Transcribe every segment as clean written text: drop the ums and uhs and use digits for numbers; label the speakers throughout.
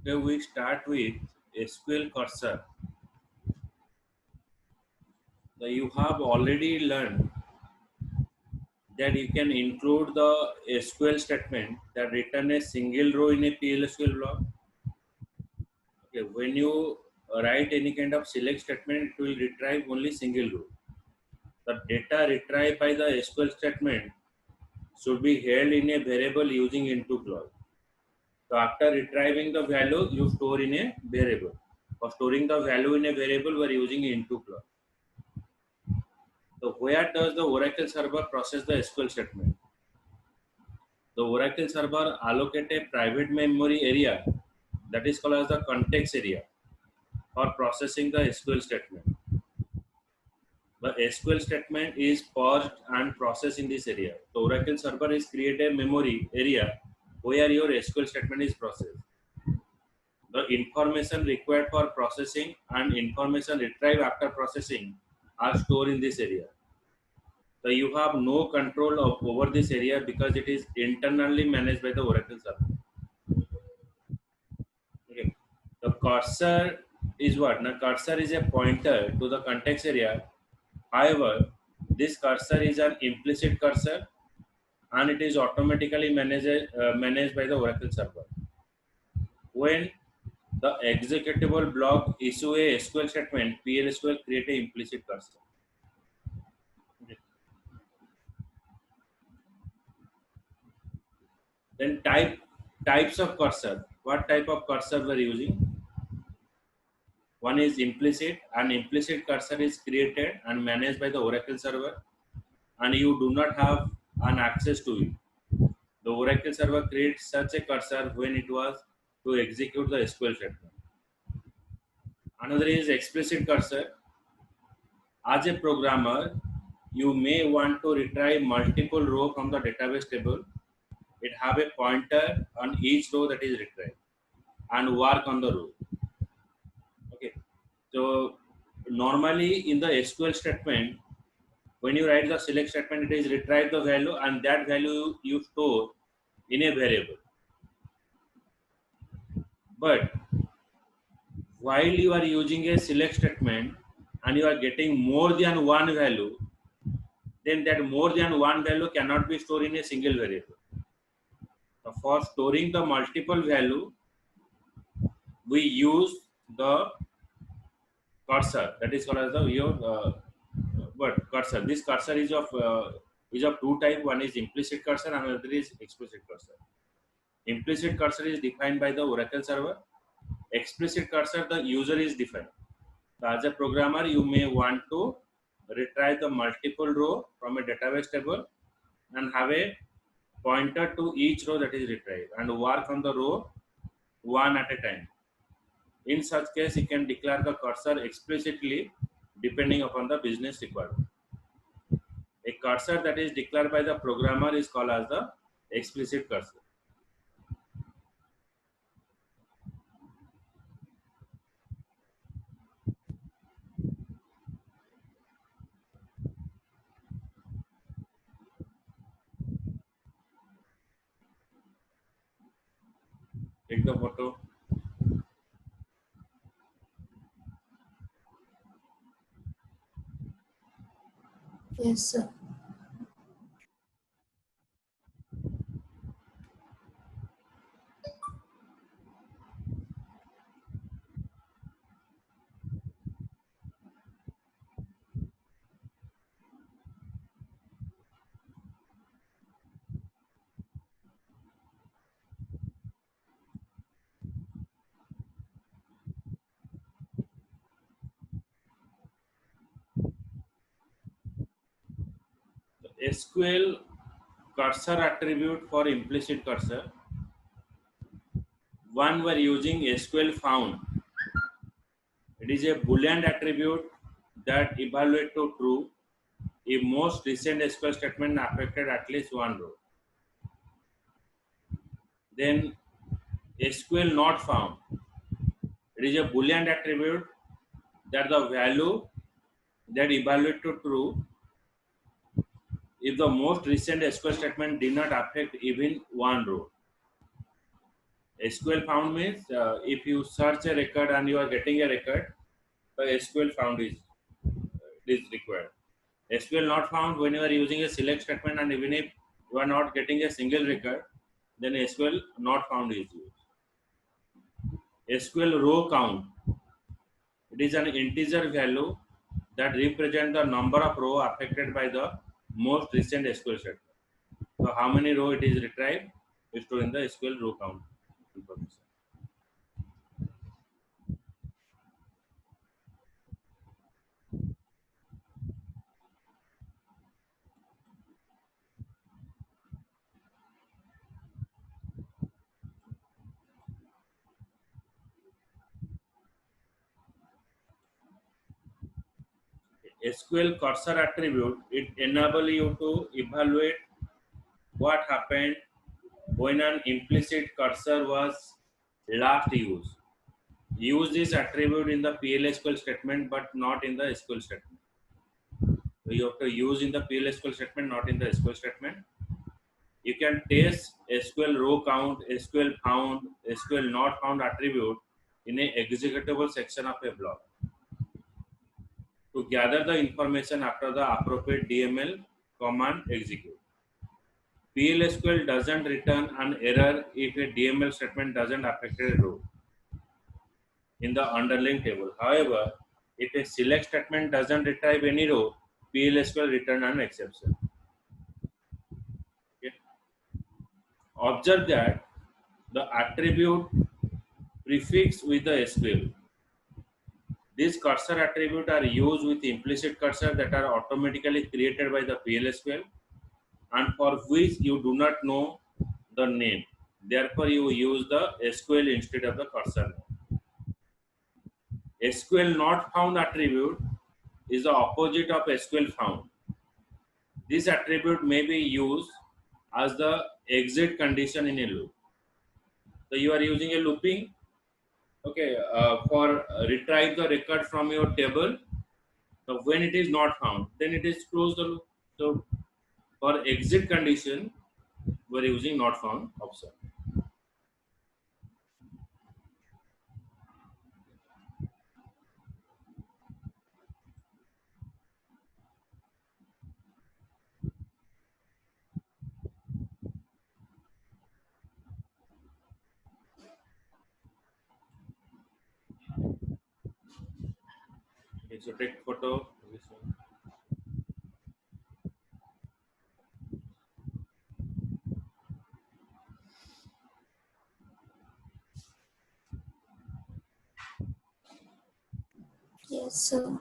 Speaker 1: Okay, we start with SQL cursor. So you have already learned that you can include the SQL statement that return a single row in a PLSQL block. Okay, when you write any kind of select statement, it will retrieve only single row. The data retrieved by the SQL statement should be held in a variable using into clause. So after retrieving the value, you store in a variable. For storing the value in a variable, we are using into clause. So where does the Oracle server process the SQL statement? The Oracle server allocate a private memory area that is called as the context area for processing the SQL statement. The SQL statement is paused and processed in this area. The Oracle server is create a memory area where your SQL statement is processed. The information required for processing and information retrieved after processing are stored in this area. So you have no control over this area because it is internally managed by the Oracle server. Okay. The cursor is what? Now cursor is a pointer to the context area. However, this cursor is an implicit cursor and it is automatically managed by the Oracle server. When the executable block issue a SQL statement, PLSQL create a implicit cursor. Okay. Then types of cursor. What type of cursor we are using? One is implicit. An implicit cursor is created and managed by the Oracle server, and you do not have an access to it. The Oracle server creates such a cursor when it was to execute the SQL statement. Another is explicit cursor. As a programmer, you may want to retrieve multiple rows from the database table. It have a pointer on each row that is retrieved and work on the row. Okay. So normally in the SQL statement, when you write the select statement, it is retrieve the value and that value you store in a variable. But while you are using a select statement and you are getting more than one value, then that more than one value cannot be stored in a single variable. So for storing the multiple value, we use the cursor that is called as the cursor. This cursor is of two type. One is implicit cursor and another is explicit cursor. Implicit cursor is defined by the Oracle server. Explicit cursor, the user is defined. So as a programmer, you may want to retrieve the multiple row from a database table and have a pointer to each row that is retrieved and work on the row one at a time. In such case, you can declare the cursor explicitly depending upon the business requirement. A cursor that is declared by the programmer is called as the explicit cursor. Take the photo.
Speaker 2: Yes, sir.
Speaker 1: SQL cursor attribute for implicit cursor. One, we're using SQL found. It is a Boolean attribute that evaluate to true if most recent SQL statement affected at least one row. Then SQL not found. It is a Boolean attribute that the value that evaluate to true if the most recent SQL statement did not affect even one row. SQL found means if you search a record and you are getting a record, the SQL found is required. SQL not found when you are using a select statement, and even if you are not getting a single record, then SQL not found is used. SQL row count, it is an integer value that represent the number of row affected by the most recent SQL statement. So how many row it is retrieved is stored in the SQL row count information. SQL cursor attribute, it enable you to evaluate what happened when an implicit cursor was last used. Use this attribute in the PLSQL statement but not in the SQL statement. So you have to use in the PLSQL statement, not in the SQL statement. You can test SQL row count, SQL found, SQL not found attribute in a executable section of a block to gather the information after the appropriate DML command execute. PLSQL doesn't return an error if a DML statement doesn't affect a row in the underlying table. However, if a select statement doesn't retrieve any row, PLSQL return an exception. Okay. Observe that the attribute prefix with the SQL. These cursor attributes are used with implicit cursor that are automatically created by the PLSQL and for which you do not know the name. Therefore, you use the SQL instead of the cursor name. SQL not found attribute is the opposite of SQL found. This attribute may be used as the exit condition in a loop. So you are using a looping, okay, for retrieve the record from your table. So when it is not found, then it is close the loop. So for exit condition, we are using not found option. Okay, so take photo.
Speaker 2: Yes, sir.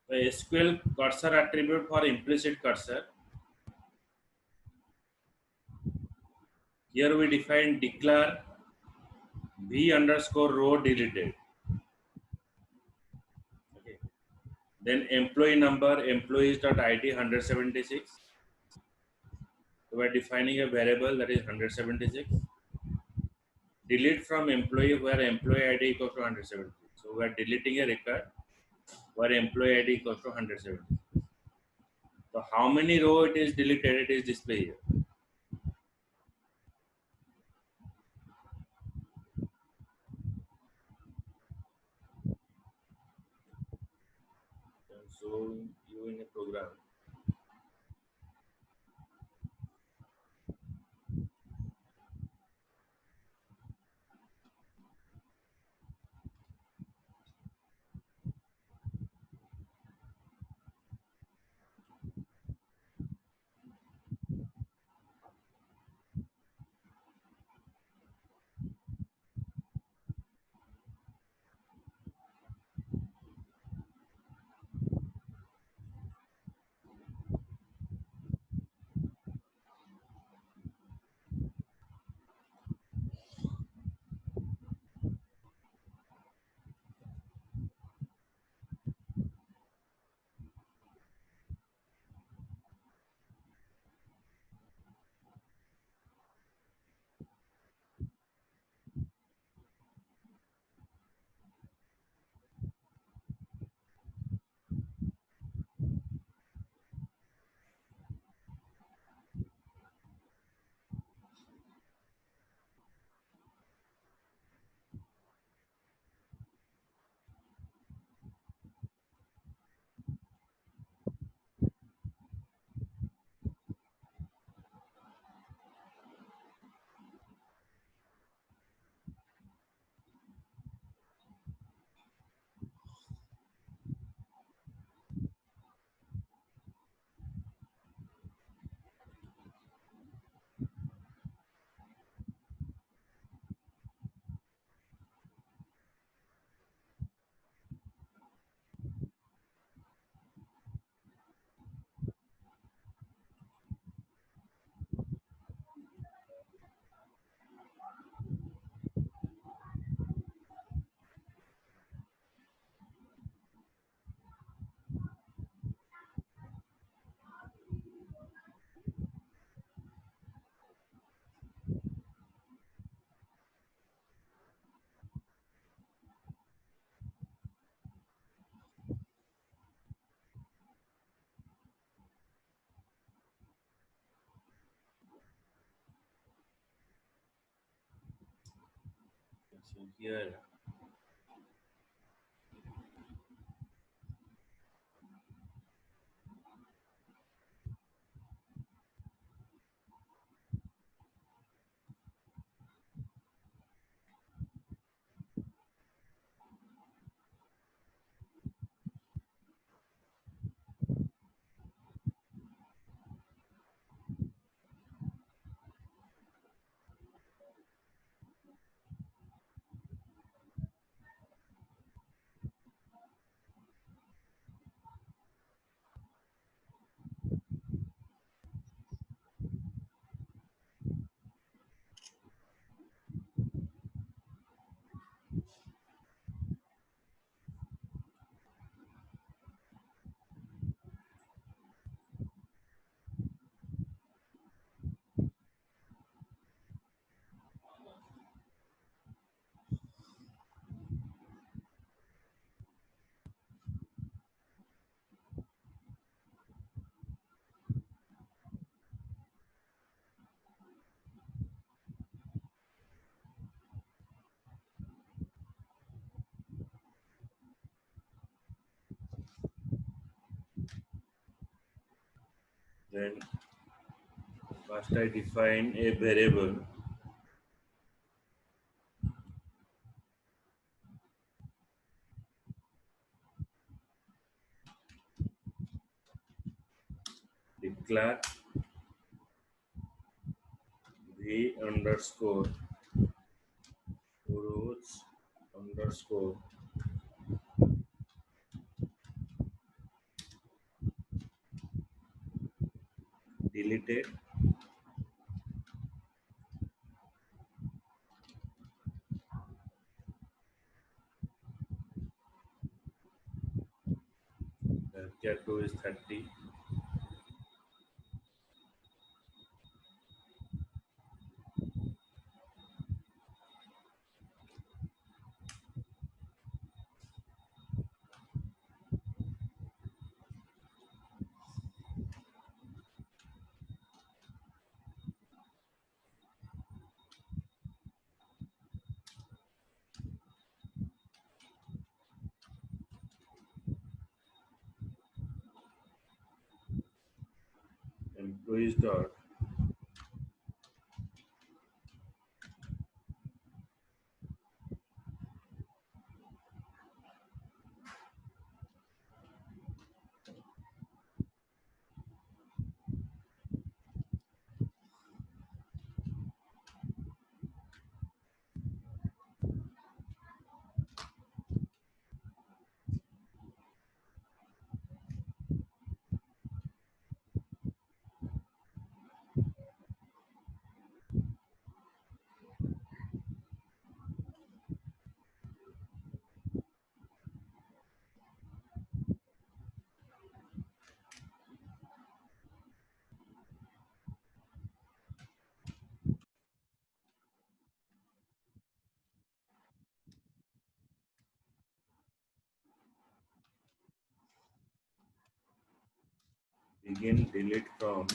Speaker 1: The SQL cursor attribute for implicit cursor. Here we define declare v underscore row deleted. Okay. Then employee number employees.id 176. So we are defining a variable that is 176. Delete from employee where employee ID equals to 176. So we are deleting a record where employee ID equals to 176. So how many row it is deleted, it is displayed here. So you in a program. So here, then first I define a variable declare v underscore rows underscore deleted, char 2 is 30, employees dot begin delete from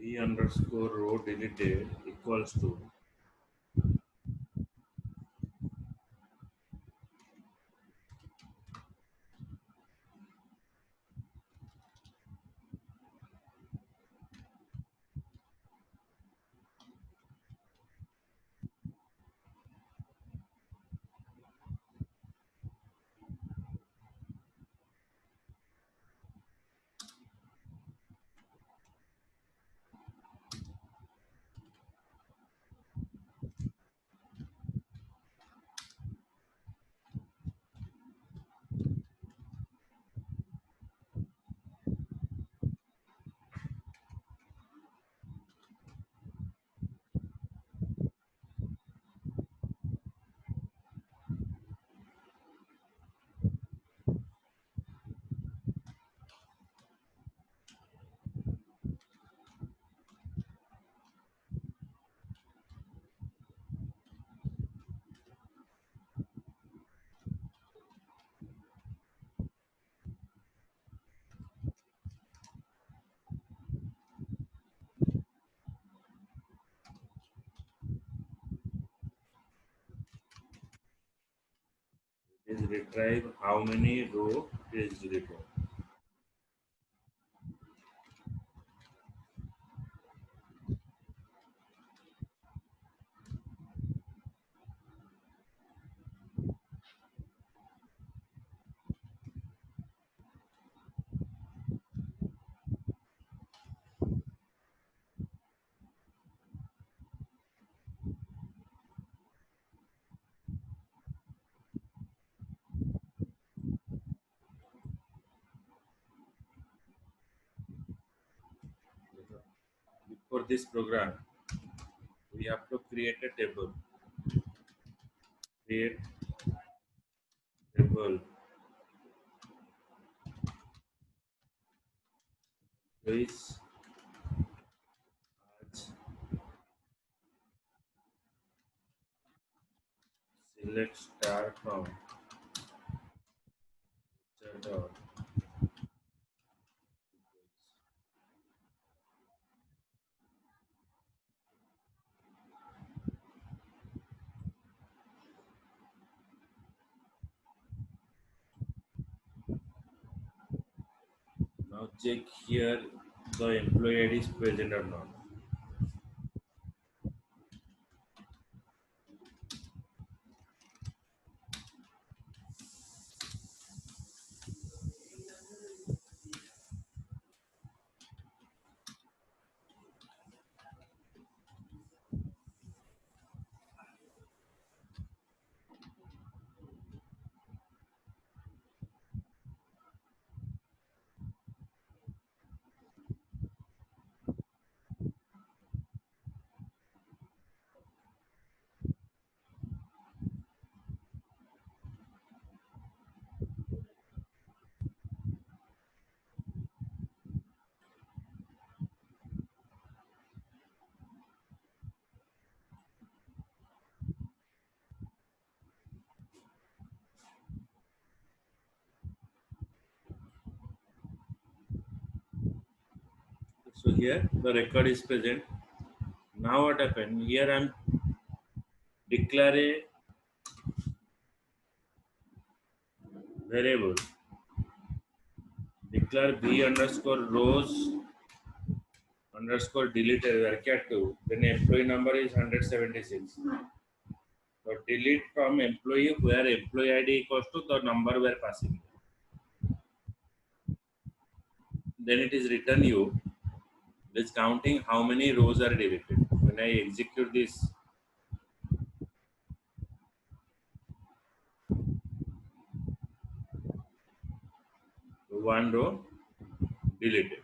Speaker 1: v underscore row deleted equals to is retrieve how many row it is retrieve. For this program, we have to create a table. Create table please आज select star from dot. Now check here the employee ID is present or not. So here the record is present. Now what happened? Here I'm declare a variable. Declare b underscore rows underscore deleted varchar 2. Then employee number is 176. So delete from employee where employee ID equals to the number we're passing. Then it is return you. It's counting how many rows are deleted. When I execute this, one row deleted.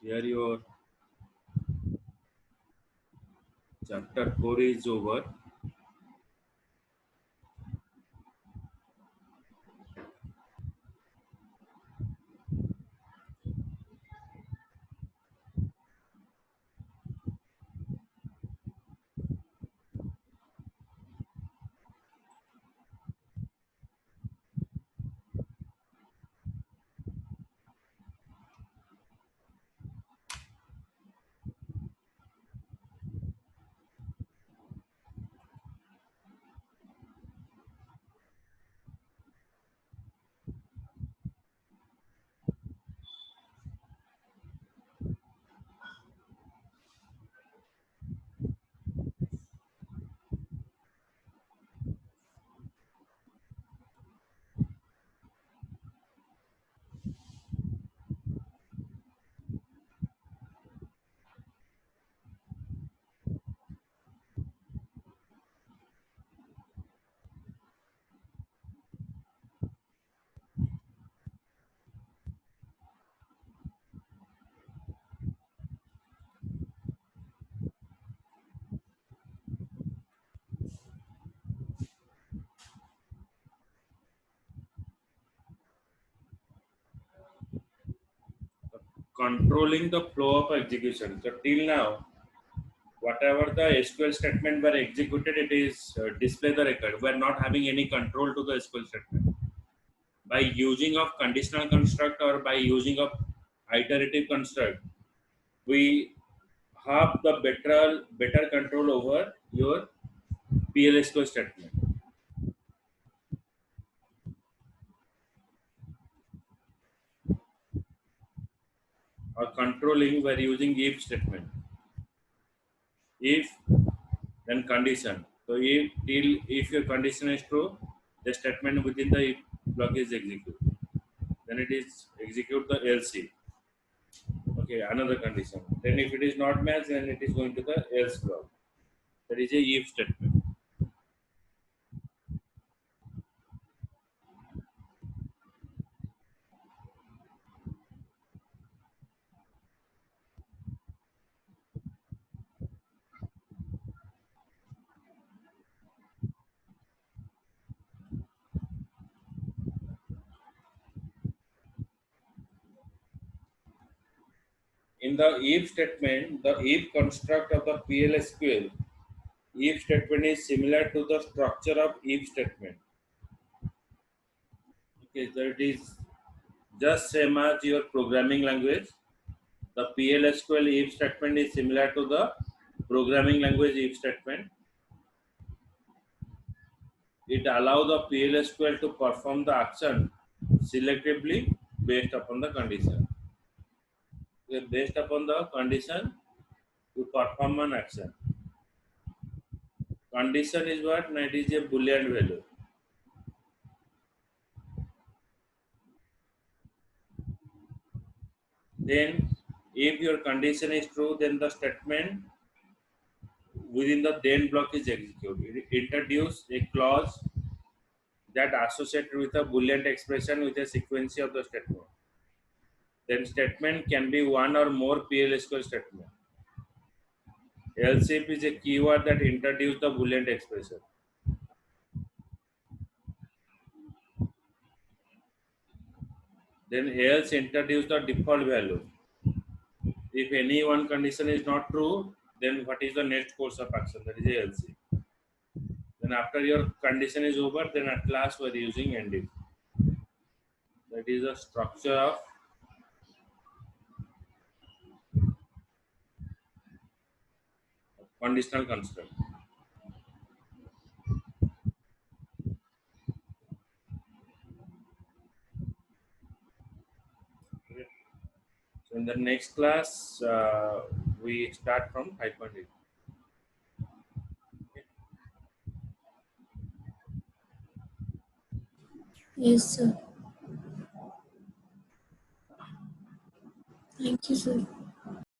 Speaker 1: Here your chapter 4 is over. controlling the flow of execution. So till now, whatever the SQL statement were executed, it is display the record. We are not having any control to the SQL statement. By using of conditional construct or by using of iterative construct, we have the better control over your PLSQL statement. Or controlling, we're using if statement. If, then condition. So if your condition is true, the statement within the if block is executed. Then it is execute the else if. Okay, another condition. Then if it is not matched, then it is going to the else block. That is a if statement. In the if statement, the if construct of the PLSQL, if statement is similar to the structure of if statement. Okay, so it is just same as your programming language. The PLSQL if statement is similar to the programming language if statement. It allows the PLSQL to perform the action selectively based upon the condition. Okay, based upon the condition, to perform an action. Condition is what? It is a Boolean value. Then, if your condition is true, then the statement within the then block is executed. It introduce a clause that associated with a Boolean expression with a sequence of the statement. Then statement can be one or more PLSQL statement. Else if is a keyword that introduces the Boolean expression. Then else introduce the default value. If any one condition is not true, then what is the next course of action? That is a else. Then after your condition is over, then at last we are using end if. That is the structure of conditional construct. Okay. So in the next class, we start from 5.8.
Speaker 2: Yes, sir. Thank you, sir.